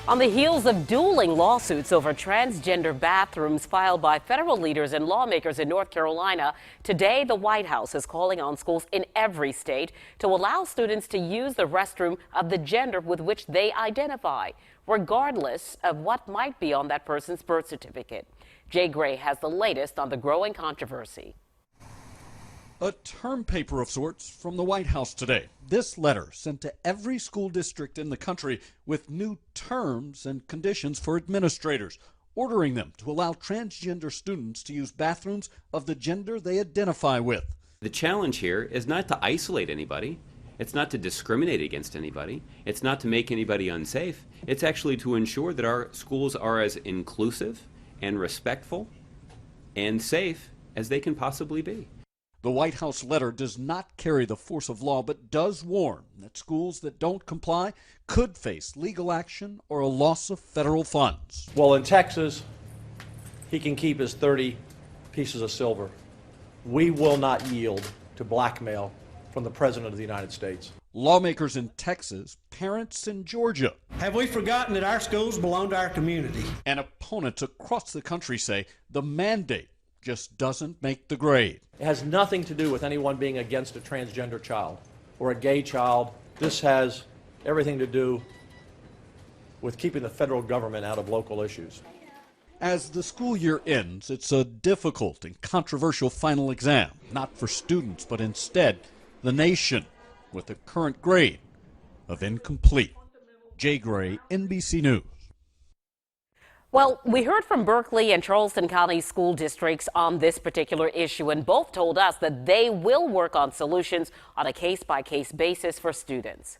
On the heels of dueling lawsuits over transgender bathrooms filed by federal leaders and lawmakers in North Carolina, today the White House is calling on schools in every state to allow students to use the restroom of the gender with which they identify, regardless of what might be on that person's birth certificate. Jay Gray has the latest on the growing controversy. A term paper of sorts from the White House today. This letter sent to every school district in the country with new terms and conditions for administrators, ordering them to allow transgender students to use bathrooms of the gender they identify with. The challenge here is not to isolate anybody. It's not to discriminate against anybody. It's not to make anybody unsafe. It's actually to ensure that our schools are as inclusive and respectful and safe as they can possibly be. The White House letter does not carry the force of law, but does warn that schools that don't comply could face legal action or a loss of federal funds. Well, in Texas, he can keep his 30 pieces of silver. We will not yield to blackmail from the President of the United States. Lawmakers in Texas, parents in Georgia. Have we forgotten that our schools belong to our community? And opponents across the country say the mandate just doesn't make the grade. It has nothing to do with anyone being against a transgender child or a gay child. This has everything to do with keeping the federal government out of local issues. As the school year ends, it's a difficult and controversial final exam, not for students, but instead the nation, with a current grade of incomplete. Jay Gray, NBC News. Well, we heard from Berkeley and Charleston County school districts on this particular issue, and both told us that they will work on solutions on a case-by-case basis for students.